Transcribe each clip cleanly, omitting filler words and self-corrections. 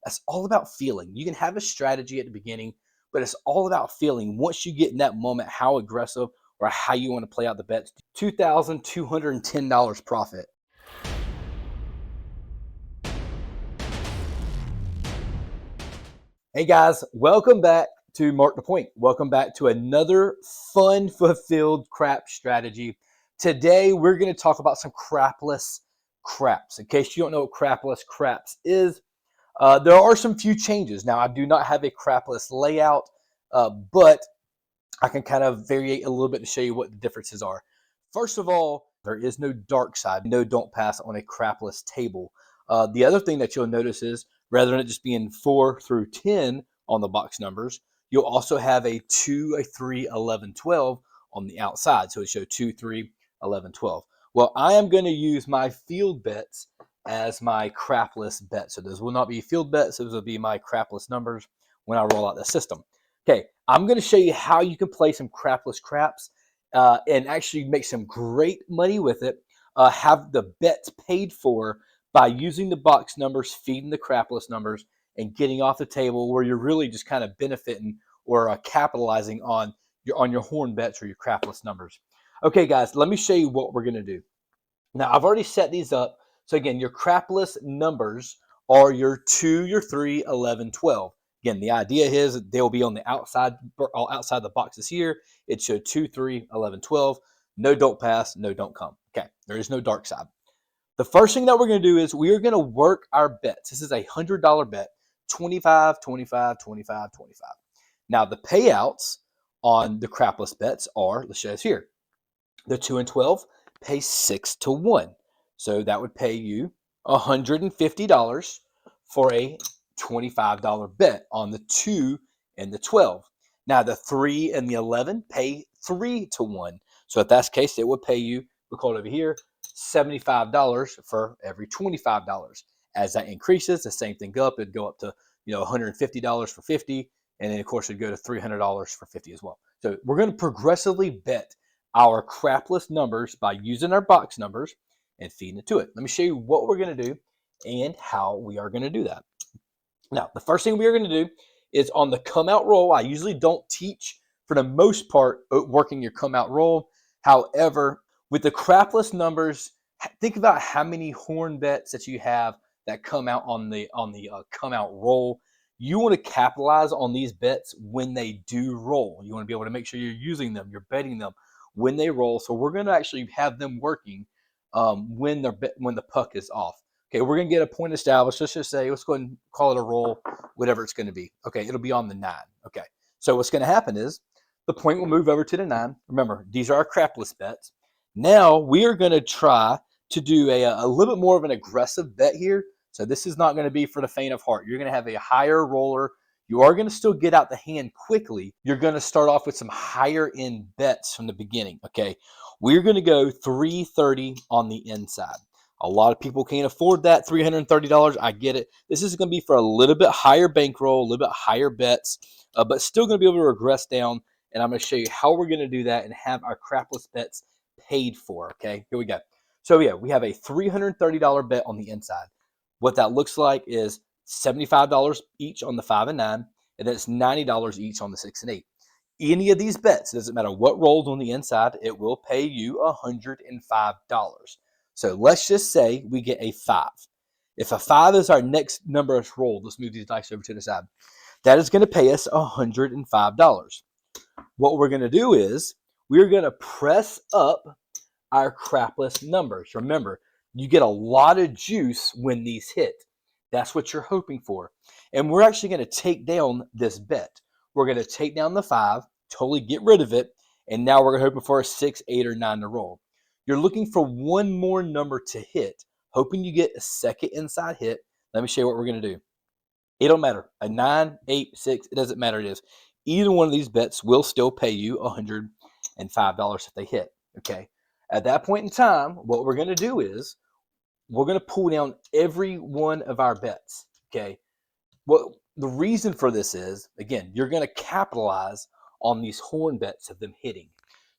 That's all about feeling. You can have a strategy at the beginning, but it's all about feeling. Once you get in that moment, how aggressive or how you want to play out the bets. $2,210 profit. Hey guys, welcome back to Mark the Point. Welcome back to another fun fulfilled crap strategy. Today we're going to talk about some crapless craps. In case you don't know what crapless craps is, there are some few changes. Now I do not have a crapless layout, but I can kind of variate a little bit to show you what the differences are. First of all, there is no dark side, no don't pass on a crapless table. The other thing that you'll notice is rather than it just being 4 through 10 on the box numbers, you'll also have a 2, a 3, 11, 12 on the outside. So it shows 2, 3, 11, 12. Well, I am going to use my field bets as my crapless bets. So those will not be field bets. Those will be my crapless numbers when I roll out the system. Okay, I'm going to show you how you can play some crapless craps and actually make some great money with it. Have the bets paid for by using the box numbers, feeding the crapless numbers, and getting off the table where you're really just kind of benefiting or capitalizing on your horn bets or your crapless numbers. Okay, guys, let me show you what we're going to do. Now, I've already set these up. So again, your crapless numbers are your 2, your 3, 11, 12. Again, the idea is they'll be on the outside the boxes here. It should 2, 3, 11, 12. No don't pass, no don't come. Okay, there is no dark side. The first thing that we're going to do is we are going to work our bets. This is a $100 bet, 25, 25, 25, 25. Now, the payouts on the crapless bets are, let's show us here. The 2 and 12 pay 6 to 1. So that would pay you $150 for a $25 bet on the 2 and the 12. Now, the 3 and the 11 pay 3 to 1. So if that's the case, it would pay you, we'll call it over here, $75 for every $25. As that increases, the same thing go up. It'd go up to $150 for 50, and then of course it'd go to $300 for 50 as well. So we're going to progressively bet our crapless numbers by using our box numbers and feeding it to it. Let me show you what we're going to do and how we are going to do that. Now, the first thing we are going to do is on the come out roll. I usually don't teach, for the most part, working your come out roll. However, with the crapless numbers, think about how many horn bets that you have that come out on the come out roll. You want to capitalize on these bets when they do roll. You want to be able to make sure you're using them, you're betting them when they roll. So we're going to actually have them working when the puck is off. Okay, we're going to get a point established. Let's just say, let's go ahead and call it a roll, whatever it's going to be. Okay, it'll be on the 9. Okay, so what's going to happen is the point will move over to the 9. Remember, these are our crapless bets. Now we are going to try to do a little bit more of an aggressive bet here. So this is not going to be for the faint of heart. You're going to have a higher roller. You are going to still get out the hand quickly. You're going to start off with some higher end bets from the beginning. Okay, we're going to go 330 on the inside. A lot of people can't afford that $330. I get it. This is going to be for a little bit higher bankroll, a little bit higher bets, but still going to be able to regress down. And I'm going to show you how we're going to do that and have our crapless bets paid for. Okay, here we go. So yeah, we have a $330 bet on the inside. What that looks like is $75 each on the 5 and 9, and then it's $90 each on the 6 and 8. Any of these bets, it doesn't matter what rolls on the inside, it will pay you $105. So let's just say we get a 5. If a 5 is our next number of roll, let's move these dice over to the side. That is going to pay us $105. What we're going to do is we're going to press up our crapless numbers. Remember, you get a lot of juice when these hit. That's what you're hoping for. And we're actually going to take down this bet. We're going to take down the 5, totally get rid of it, and now we're hoping for a 6, 8, or 9 to roll. You're looking for one more number to hit, hoping you get a second inside hit. Let me show you what we're going to do. It don't matter. A 9, 8, 6, it doesn't matter. It is. Either one of these bets will still pay you $105 if they hit. Okay. At that point in time, what we're going to do is we're going to pull down every one of our bets. Okay. Well, the reason for this is, again, you're going to capitalize on these horn bets of them hitting.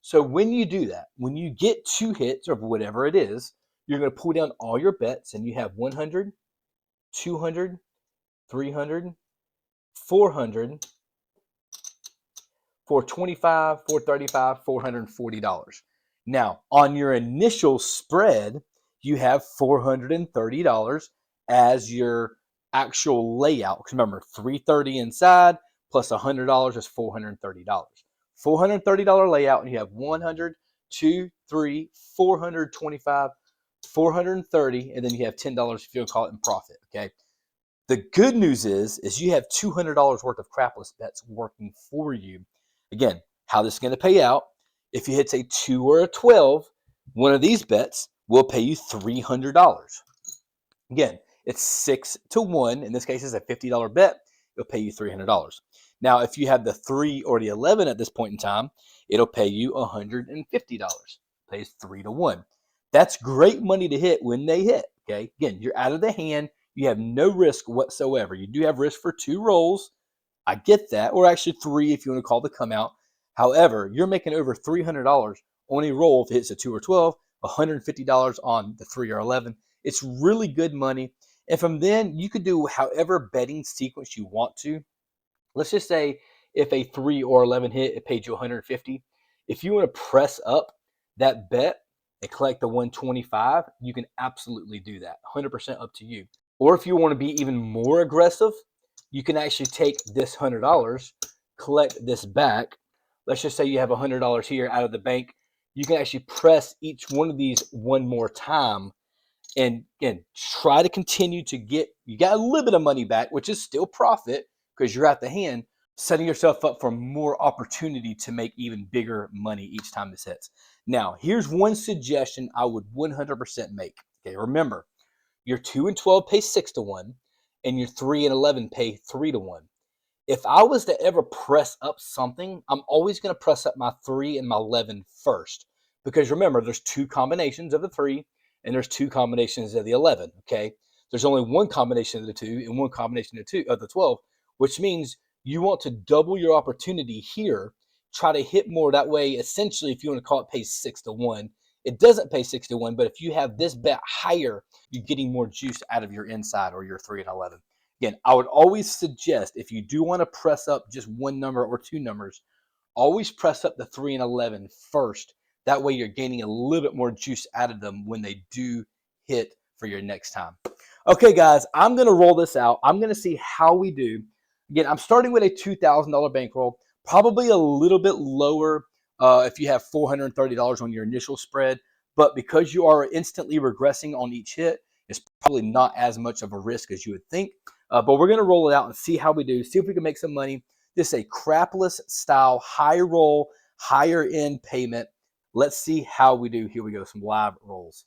So when you do that, when you get 2 hits or whatever it is, you're going to pull down all your bets and you have 100, 200, 300, 400, 425, 435, $440. Now, on your initial spread, you have $430 as your actual layout. Because remember, $330 inside plus $100 is $430. $430 layout, and you have 100, 2, 3, 425, 430, and then you have $10 if you want to call it in profit. Okay. The good news is you have $200 worth of crapless bets working for you. Again, how this is going to pay out, if you hit a 2 or a 12, one of these bets will pay you $300. Again, it's 6 to 1. In this case, it's a $50 bet. It'll pay you $300. Now, if you have the 3 or the 11 at this point in time, it'll pay you $150. Pays 3 to 1. That's great money to hit when they hit. Okay. Again, you're out of the hand. You have no risk whatsoever. You do have risk for 2 rolls. I get that. Or actually 3 if you want to call the come out. However, you're making over $300 on a roll if it hits a 2 or 12, $150 on the 3 or 11. It's really good money. And from then, you could do however betting sequence you want to. Let's just say if a 3 or 11 hit, it paid you $150. If you want to press up that bet and collect the 125, you can absolutely do that. 100% up to you. Or if you want to be even more aggressive, you can actually take this $100, collect this back. Let's just say you have $100 here out of the bank. You can actually press each one of these one more time and try to continue to get, you got a little bit of money back, which is still profit because you're at the hand, setting yourself up for more opportunity to make even bigger money each time this hits. Now, here's one suggestion I would 100% make. Okay, remember, your 2 and 12 pay 6 to 1, and your 3 and 11 pay 3 to 1. If I was to ever press up something, I'm always going to press up my 3 and my 11 first. Because remember, there's 2 combinations of the 3, and there's 2 combinations of the 11, okay? There's only 1 combination of the 2 and 1 combination of the 12, which means you want to double your opportunity here, try to hit more. That way, essentially, if you want to call it, pays 6 to 1. It doesn't pay 6 to 1, but if you have this bet higher, you're getting more juice out of your inside or your 3 and 11. Again, I would always suggest if you do want to press up just 1 number or 2 numbers, always press up the 3 and 11 first. That way you're gaining a little bit more juice out of them when they do hit for your next time. Okay, guys, I'm going to roll this out. I'm going to see how we do. Again, I'm starting with a $2,000 bankroll, probably a little bit lower if you have $430 on your initial spread. But because you are instantly regressing on each hit, it's probably not as much of a risk as you would think. But we're going to roll it out and see how we do, see if we can make some money. This is a crapless style, high roll, higher end payment. Let's see how we do. Here we go, some live rolls.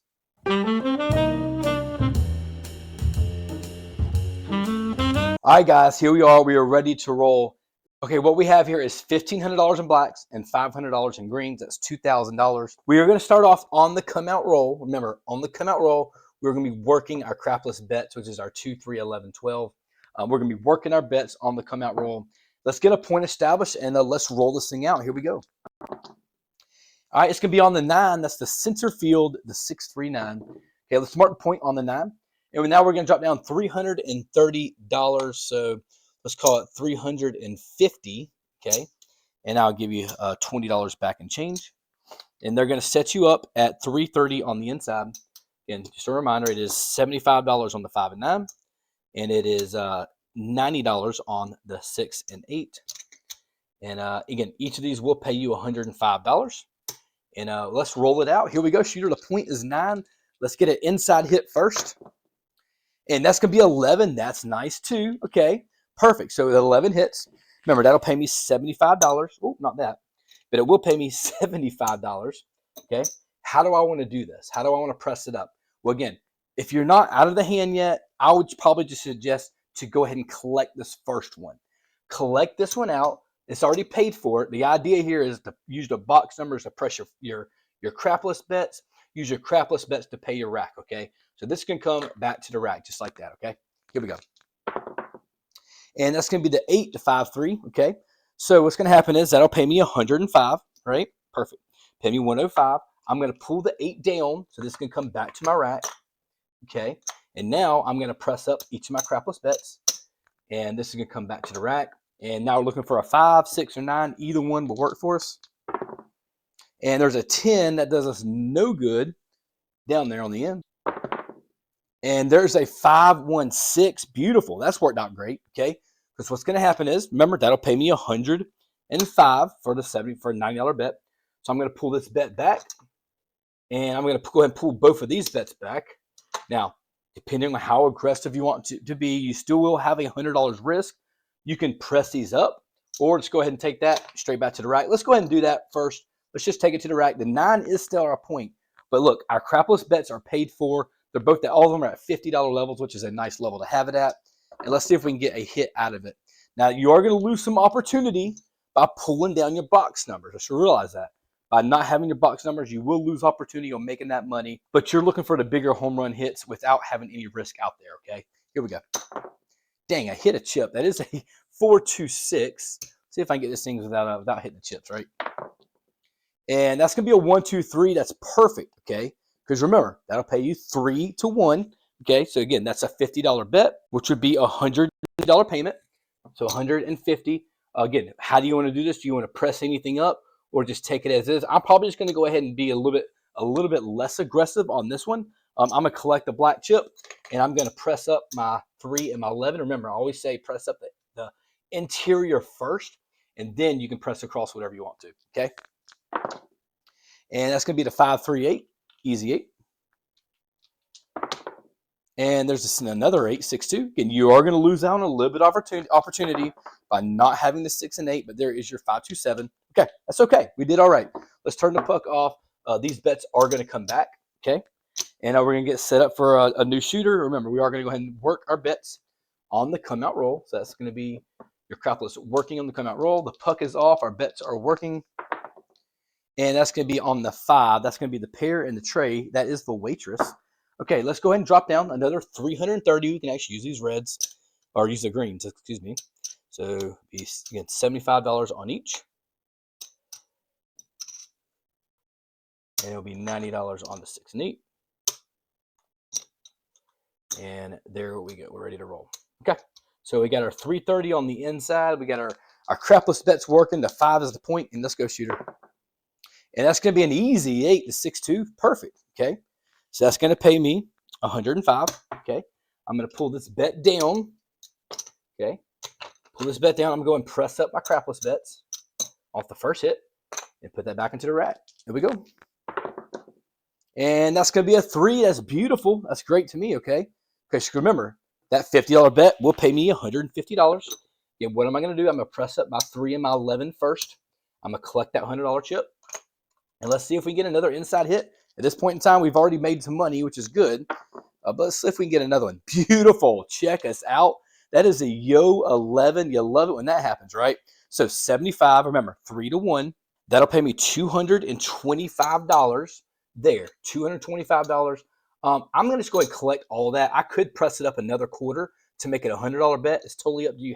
All right, guys, here we are. We are ready to roll. Okay, what we have here is $1,500 in blacks and $500 in greens. That's $2,000. We are going to start off on the come out roll. Remember, on the come out roll, we're going to be working our crapless bets, which is our 2, 3, 11, 12. We're going to be working our bets on the come out roll. Let's get a point established and let's roll this thing out. Here we go. All right, it's going to be on the 9. That's the center field, the 639. Okay, let's mark the point on the 9. And now we're going to drop down $330. So let's call it $350. Okay, and I'll give you $20 back in change. And they're going to set you up at $330 on the inside. Again, just a reminder, it is $75 on the 5 and 9, and it is $90 on the 6 and 8. And again, each of these will pay you $105. And let's roll it out. Here we go, shooter. The point is 9. Let's get an inside hit first. And that's going to be 11. That's nice too. Okay, perfect. So the 11 hits. Remember, that'll pay me $75. Oh, not that. But it will pay me $75. Okay, how do I want to do this? How do I want to press it up? Well, again, if you're not out of the hand yet, I would probably just suggest to go ahead and collect this first one. Collect this one out. It's already paid for it. The idea here is to use the box numbers to press your crapless bets. Use your crapless bets to pay your rack, okay? So this can come back to the rack just like that, okay? Here we go. And that's going to be the 8 to 5, 3, okay? So what's going to happen is that'll pay me 105, right? Perfect. Pay me 105. I'm going to pull the 8 down, so this can come back to my rack, okay? And now I'm going to press up each of my crapless bets. And this is going to come back to the rack. And now we're looking for a 5, 6, or 9. Either one will work for us. And there's a 10 that does us no good down there on the end. And there's a 5, 1, 6. Beautiful. That's worked out great. Okay. Because what's going to happen is, remember, that'll pay me $105 for the for a $90 bet. So I'm going to pull this bet back. And I'm going to go ahead and pull both of these bets back. Now, depending on how aggressive you want to be, you still will have $100 risk. You can press these up, or just go ahead and take that straight back to the rack. Let's go ahead and do that first. Let's just take it to the rack. The 9 is still our point. But look, our crapless bets are paid for. They're both, all of them are at $50 levels, which is a nice level to have it at. And let's see if we can get a hit out of it. Now, you are going to lose some opportunity by pulling down your box numbers. Just realize that. By not having your box numbers, you will lose opportunity on making that money. But you're looking for the bigger home run hits without having any risk out there, okay? Here we go. Dang, I hit a chip. That is a 4-2-6. See if I can get this thing without hitting the chips, right? And that's going to be a 1-2-3. That's perfect, okay? Because remember, that'll pay you 3 to 1. Okay, so again, that's a $50 bet, which would be a $100 payment. So $150. Again, how do you want to do this? Do you want to press anything up or just take it as is? I'm probably just going to go ahead and be a little bit less aggressive on this one. I'm going to collect the black chip, and I'm going to press up my 3 and my 11. Remember, I always say press up the interior first, and then you can press across whatever you want to, okay? And that's going to be the 5-3-8, easy 8. And there's another 8, 6-2. Again, you are going to lose out on a little bit of opportunity by not having the 6 and 8, but there is your 5-2-7. Okay, that's okay. We did all right. Let's turn the puck off. These bets are going to come back, okay? And we're going to get set up for a new shooter. Remember, we are going to go ahead and work our bets on the come-out roll. So that's going to be your crapless working on the come-out roll. The puck is off. Our bets are working. And that's going to be on the 5. That's going to be the pair and the tray. That is the waitress. Okay, let's go ahead and drop down another 330. We can actually use these reds, or use the greens, excuse me. So, again, $75 on each. And it'll be $90 on the 6 and 8. And there we go. We're ready to roll. Okay, so we got our 330 on the inside. We got our crapless bets working. The 5 is the point, and let's go, shooter. And that's going to be an easy 8 to 6-2. Perfect, okay? So that's going to pay me $105, okay? I'm going to pull this bet down, okay? Pull this bet down. I'm going to press up my crapless bets off the first hit and put that back into the rack. There we go. And that's going to be a 3. That's beautiful. That's great to me, okay? Because remember, that $50 bet will pay me $150. And what am I going to do? I'm going to press up my 3 and my 11 first. I'm going to collect that $100 chip. And let's see if we can get another inside hit. At this point in time, we've already made some money, which is good. But let's see if we can get another one. Beautiful. Check us out. That is a Yo 11. You love it when that happens, right? So 75, remember, 3 to 1. That'll pay me $225 there. $225. I'm going to just go ahead and collect all that. I could press it up another quarter to make it a $100 bet. It's totally up to you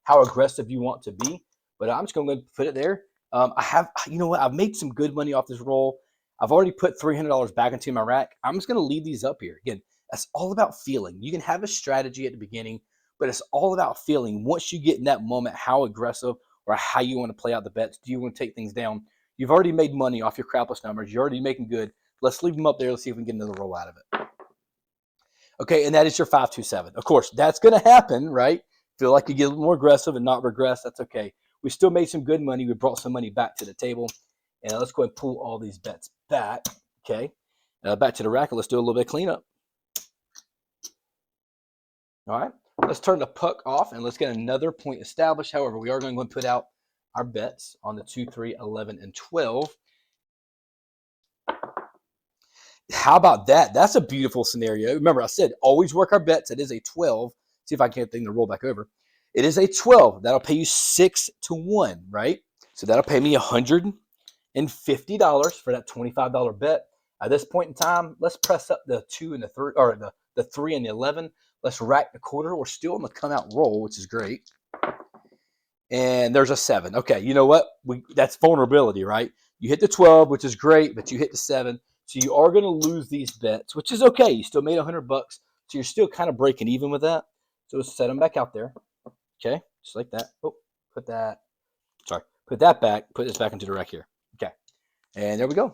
how aggressive you want to be. But I'm just going to put it there. You know what? I've made some good money off this roll. I've already put $300 back into my rack. I'm just going to leave these up here. Again, that's all about feeling. You can have a strategy at the beginning, but it's all about feeling. Once you get in that moment, how aggressive or how you want to play out the bets. Do you want to take things down? You've already made money off your crapless numbers. You're already making good. Let's leave them up there. Let's see if we can get another roll out of it. Okay, and that is your 5-2-7. Of course, that's going to happen, right? Feel like you get a little more aggressive and not regress. That's okay. We still made some good money. We brought some money back to the table. And let's go ahead and pull all these bets back. Okay. Back to the rack. Let's do a little bit of cleanup. All right. Let's turn the puck off and let's get another point established. However, we are going to put out our bets on the 2, 3, 11, and 12. How about that? That's a beautiful scenario. Remember, I said always work our bets. It is a 12. See if I can get the thing to roll back over. It is a 12. That'll pay you 6 to 1, right? So that'll pay me $150 for that $25 bet. At this point in time, let's press up the 2 and the 3, or the 3 and the 11. Let's rack the quarter. We're still on the come out roll, which is great. And there's a 7. Okay, you know what? That's vulnerability, right? You hit the 12, which is great, but you hit the 7. So you are going to lose these bets, which is okay. You still made $100, so you're still kind of breaking even with that. So let's set them back out there. Okay, just like that. Oh, put that, sorry, put that back, put this back into the rack here. Okay, and there we go.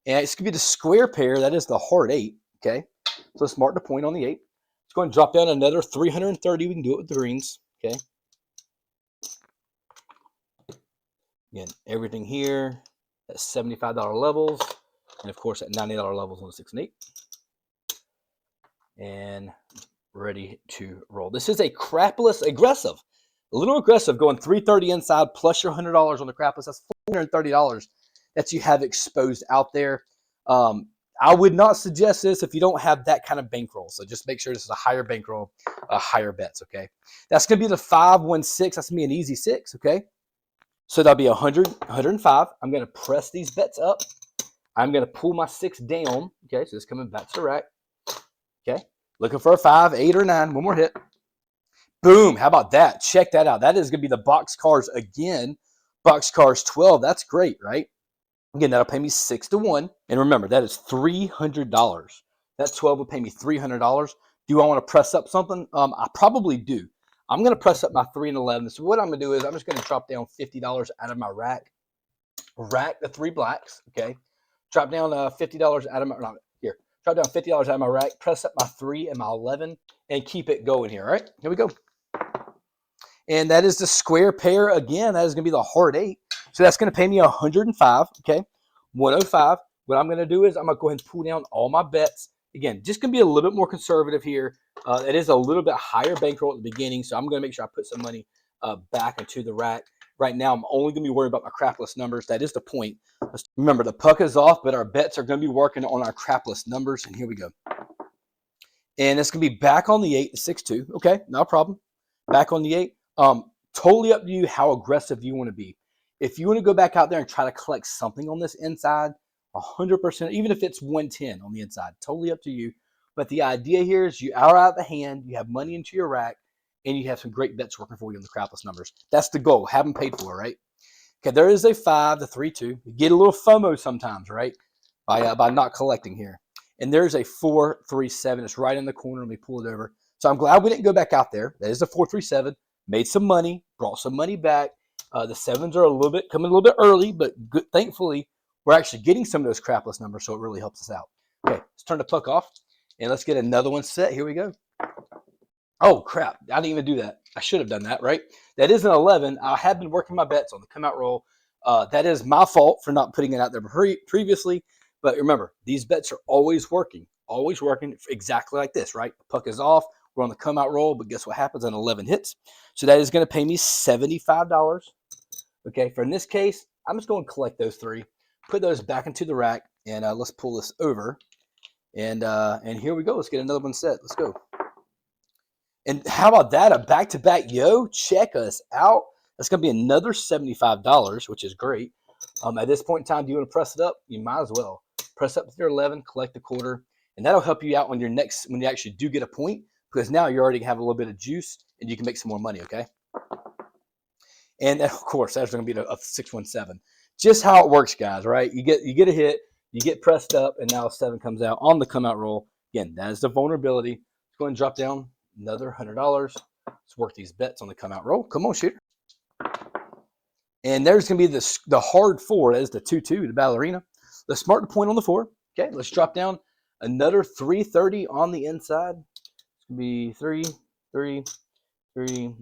And it's going to be the square pair, that is the hard 8, okay? So let's mark the point on the 8. Let's go ahead and drop down another 330. We can do it with the greens, okay? Again, everything here at $75 levels, and of course at $90 levels on the 6 and 8. And ready to roll. This is a crapless aggressive. A little aggressive, going 330 inside plus your $100 on the crapless. That's $430 that you have exposed out there. I would not suggest this if you don't have that kind of bankroll. So just make sure this is a higher bankroll, higher bets, okay? That's going to be the 516. That's going to be an easy 6, okay? So that'll be 100, 105. I'm going to press these bets up. I'm going to pull my 6 down, okay? So it's coming back to the rack, okay? Looking for a 5, 8, or 9. One more hit. Boom. How about that? Check that out. That is going to be the box cars again. Box cars 12. That's great, right? Again, that'll pay me 6 to 1. And remember, that is $300. That 12 will pay me $300. Do I want to press up something? I probably do. I'm going to press up my 3 and 11. So what I'm going to do is I'm just going to drop down $50 out of my rack. Rack the 3 blacks, okay? Drop down $50 out of my, no, here. Drop down $50 out of my rack. Press up my 3 and my 11 and keep it going here, all right? Here we go. And that is the square pair again. That is going to be the hard 8. So that's going to pay me 105, okay? 105. What I'm going to do is I'm going to go ahead and pull down all my bets. Again, just going to be a little bit more conservative here. It is a little bit higher bankroll at the beginning, so I'm going to make sure I put some money back into the rack. Right now, I'm only going to be worried about my crapless numbers. That is the point. Remember, the puck is off, but our bets are going to be working on our crapless numbers, and here we go. And it's going to be back on the 8, the 6-2. Okay, no problem. Back on the 8. Totally up to you how aggressive you want to be. If you want to go back out there and try to collect something on this inside, 100%, even if it's 110 on the inside, totally up to you. But the idea here is you are out of the hand, you have money into your rack, and you have some great bets working for you on the crapless numbers. That's the goal. Have them paid for, right? Okay, there is a 5, the 3-2. You get a little FOMO sometimes, right? By not collecting here. And there's a 4-3-7. It's right in the corner. Let me pull it over. So I'm glad we didn't go back out there. That is a 4-3-7. Made some money, brought some money back. The 7s are coming a little bit early, but good, thankfully, we're actually getting some of those crapless numbers, so it really helps us out. Okay, let's turn the puck off, and let's get another one set. Here we go. Oh, crap. I didn't even do that. I should have done that, right? That is an 11. I have been working my bets on the come-out roll. That is my fault for not putting it out there previously, but remember, these bets are always working exactly like this, right? The puck is off. We're on the come-out roll, but guess what happens? An 11 hits. So that is going to pay me $75. Okay, for in this case, I'm just going to collect those 3, put those back into the rack, and let's pull this over. And here we go. Let's get another one set. Let's go. And how about that? A back-to-back yo? Check us out. That's going to be another $75, which is great. At this point in time, do you want to press it up? You might as well. Press up to your 11, collect a quarter, and that'll help you out on your next, when you actually do get a point, because now you already have a little bit of juice, and you can make some more money, okay? And of course, that's going to be a 617. Just how it works, guys, right? You get a hit, you get pressed up, and now a 7 comes out on the come-out roll. Again, that is the vulnerability. Let's go ahead and drop down another $100. Let's work these bets on the come-out roll. Come on, shooter. And there's going to be the hard 4. That is the 2-2, the ballerina. Let's mark the point on the 4. Okay, let's drop down another 330 on the inside. It's going to be 3, 3, 3,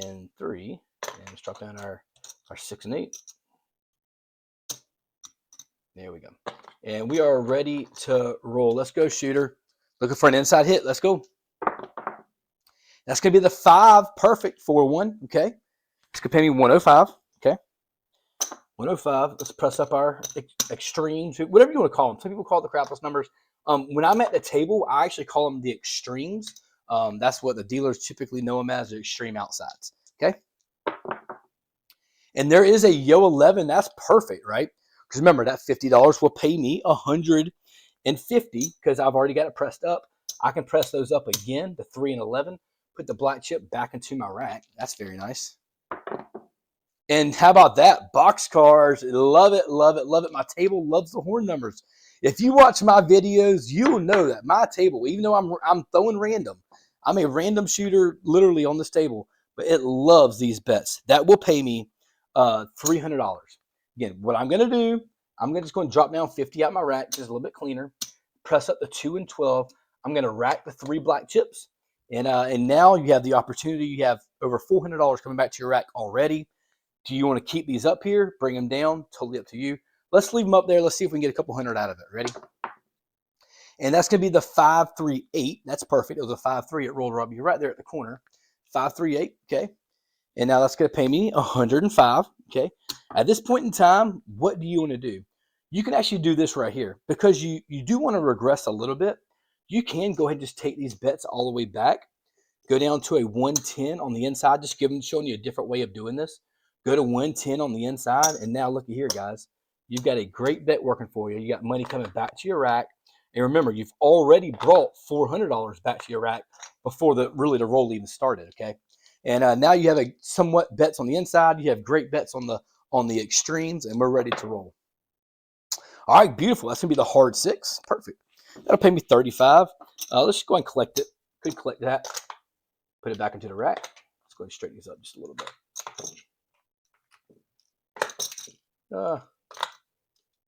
and 3. And let's drop down our 6 and 8. There we go. And we are ready to roll. Let's go, shooter. Looking for an inside hit. Let's go. That's going to be the 5. Perfect. 4-1. Okay. It's going to pay me 105. Okay. 105. Let's press up our extremes. Whatever you want to call them. Some people call it the crapless numbers. When I'm at the table, I actually call them the extremes. That's what the dealers typically know them as, the extreme outsides. Okay. And there is a yo 11. That's perfect, right? Because remember, that $50 will pay me $150 because I've already got it pressed up. I can press those up again, the 3 and 11, put the black chip back into my rack. That's very nice. And how about that? Box cars. Love it, love it, love it. My table loves the horn numbers. If you watch my videos, you'll know that my table, even though I'm throwing random, I'm a random shooter literally on this table, but it loves these bets. That will pay me $300. Again, what I'm going to do, I'm just going to drop down 50 out my rack, just a little bit cleaner. Press up the 2 and 12. I'm going to rack the 3 black chips. And now you have the opportunity. You have over $400 coming back to your rack already. Do you want to keep these up here, bring them down? Totally up to you. Let's leave them up there. Let's see if we can get a couple hundred out of it. Ready? And that's going to be the 538. That's perfect. It was a 5-3. It rolled up. You're right there at the corner. 538. Okay. And now that's going to pay me 105. Okay. At this point in time, what do you want to do? You can actually do this right here because you do want to regress a little bit. You can go ahead and just take these bets all the way back. Go down to a 110 on the inside. Just showing you a different way of doing this. Go to 110 on the inside. And now looky here, guys. You've got a great bet working for you. You got money coming back to your rack. And remember, you've already brought $400 back to your rack before the roll even started, okay? And now you have a somewhat bets on the inside. You have great bets on the extremes, and we're ready to roll. All right, beautiful. That's going to be the hard 6. Perfect. That'll pay me 35. Let's just go ahead and collect it. Could collect that. Put it back into the rack. Let's go ahead and straighten these up just a little bit.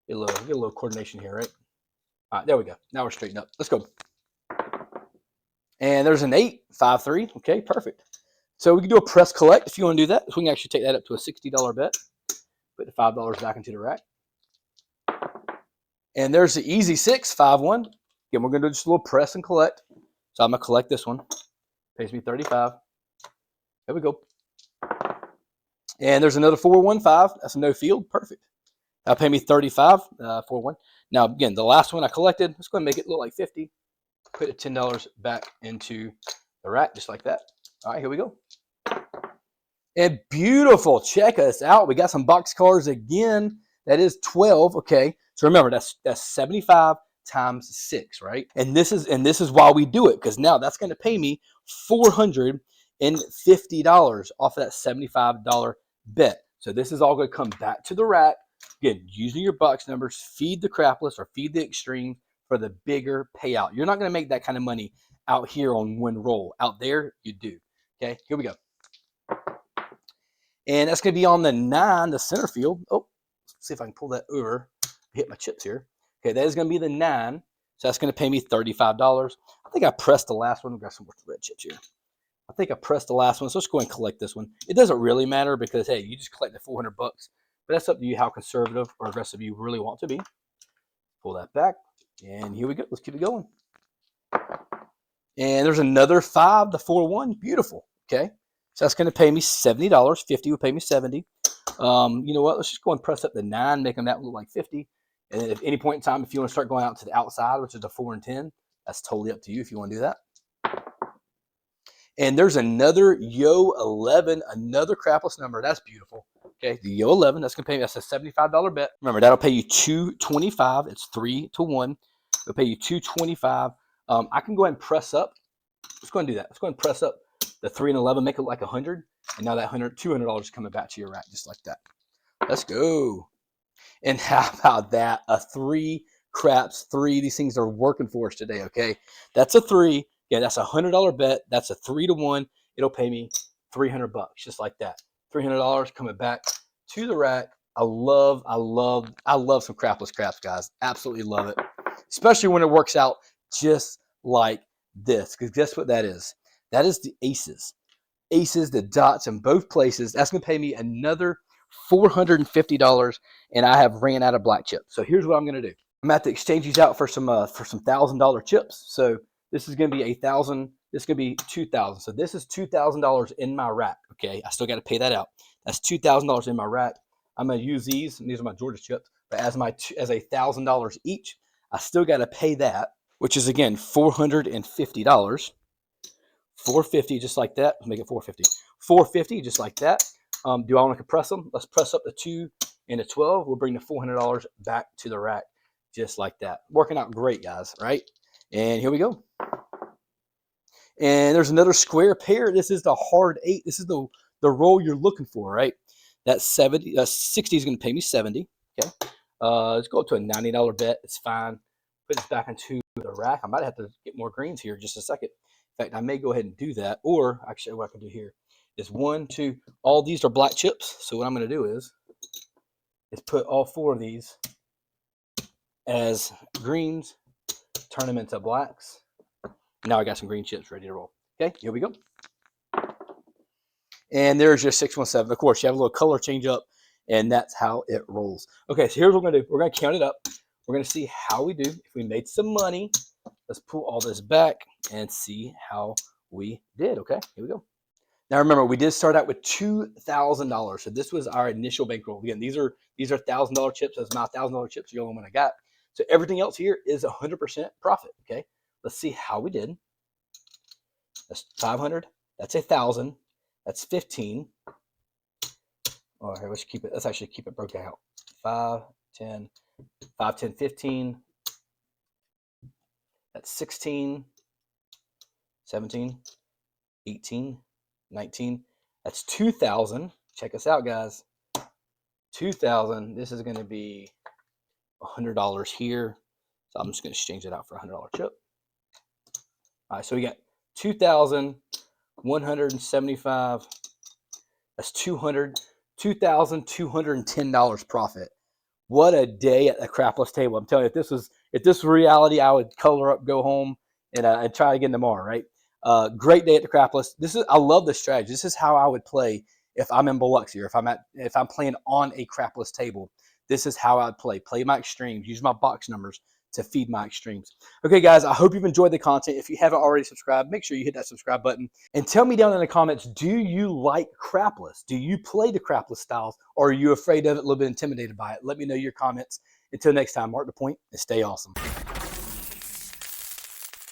Get a little coordination here, right? All right, there we go. Now we're straightened up. Let's go. And there's an 8, 5-3. Okay, perfect. So we can do a press collect if you want to do that. So we can actually take that up to a $60 bet. Put the $5 back into the rack. And there's the easy 6, 5-1. Again, we're going to do just a little press and collect. So I'm going to collect this one. Pays me 35. There we go. And there's another 4-1-5. That's a no field. Perfect. That'll pay me 35, 4-1. Now, again, the last one I collected, let's go ahead and make it look like 50. Put the $10 back into the rack just like that. All right, here we go. And beautiful. Check us out. We got some box cars again. That is 12. Okay. So remember, that's 75 times 6, right? And this is why we do it, because now that's going to pay me $450 off of that $75 bet. So this is all going to come back to the rack. Again, using your box numbers, feed the crapless or feed the extreme for the bigger payout. You're not going to make that kind of money out here on one roll. Out there, you do. Okay, here we go. And that's going to be on the 9, the center field. Oh, let's see if I can pull that over. Hit my chips here. Okay, that is going to be the 9. So that's going to pay me $35. I think I pressed the last one. We've got some more red chips here. I think I pressed the last one. So let's go ahead and collect this one. It doesn't really matter because, hey, you just collect the $400. But that's up to you how conservative or aggressive you really want to be. Pull that back. And here we go. Let's keep it going. And there's another 5, the 4-1. Beautiful. Okay. So that's going to pay me $70. 50 would pay me 70. You know what? Let's just go and press up the 9, make them that look like 50. And then at any point in time, if you want to start going out to the outside, which is the 4 and 10, that's totally up to you if you want to do that. And there's another Yo 11, another crapless number. That's beautiful. Okay, the Yo 11, that's going to pay me, that's a $75 bet. Remember, that'll pay you $225. It's 3 to 1. It'll pay you $225. I can go ahead and press up. Let's go ahead and do that. Let's go ahead and press up the 3 and 11, make it like 100. And now that $200 is coming back to your rack just like that. Let's go. And how about that? A 3 craps, 3. These things are working for us today, okay? That's a 3. Yeah, that's a $100 bet. That's a 3 to 1. It'll pay me $300 just like that. $300 coming back to the rack. I love some crapless craps, guys. Absolutely love it. Especially when it works out just like this. Because guess what that is? That is the aces. Aces, the dots in both places. That's going to pay me another $450, and I have ran out of black chips. So here's what I'm going to do. I'm going to have to exchange these out for some $1,000 chips. So this is going to be 1,000. This is going to be 2,000. So this is $2,000 in my rack. Okay, I still got to pay that out. That's $2,000 in my rack. I'm going to use these, and these are my Georgia chips. But as $1,000 each, I still got to pay that, which is again $450. $450 just like that. Let's make it $450. $450 just like that. Do I want to compress them? Let's press up the 2 and the 12. We'll bring the $400 back to the rack just like that. Working out great, guys, right? And here we go. And there's another square pair. This is the hard 8. This is the roll you're looking for, right? That 60 is going to pay me 70. Okay. Let's go up to a $90 bet. It's fine. Put this back into the rack. I might have to get more greens here in just a second. In fact, I may go ahead and do that. Or actually, what I can do here is 1, 2. All these are black chips. So what I'm going to do is put all 4 of these as greens, turn them into blacks. Now I got some green chips ready to roll. Okay, here we go. And there's your 617. Of course, you have a little color change up, and that's how it rolls. Okay, so here's what we're going to do. We're going to count it up. We're going to see how we do. If we made some money, let's pull all this back and see how we did. Okay, here we go. Now remember, we did start out with $2,000. So this was our initial bankroll. Again, these are $1,000 chips. That's my $1,000 chips. The only one I got. So everything else here is 100% profit. Okay, let's see how we did. That's 500. That's 1,000. That's 15. All right, let's keep it. Let's actually keep it broken out. 5, 10, 5, 10, 15. That's 16, 17, 18, 19. That's 2,000. Check us out, guys. 2,000. This is going to be $100 here. So I'm just going to exchange it out for a $100 chip. All right, so we got 2,175. That's $2,210 profit. What a day at the crapless table! I'm telling you, if this was reality, I would color up, go home, and try again tomorrow. Right? Great day at the crapless. I love this strategy. This is how I would play if I'm in Biloxi or if I'm playing on a crapless table. This is how I'd play. Play my extremes. Use my box numbers to feed my extremes. Okay, guys, I hope you've enjoyed the content. If you haven't already subscribed, make sure you hit that subscribe button. And tell me down in the comments, do you like crapless? Do you play the crapless styles? Or are you afraid of it, a little bit intimidated by it? Let me know your comments. Until next time, mark the point and stay awesome.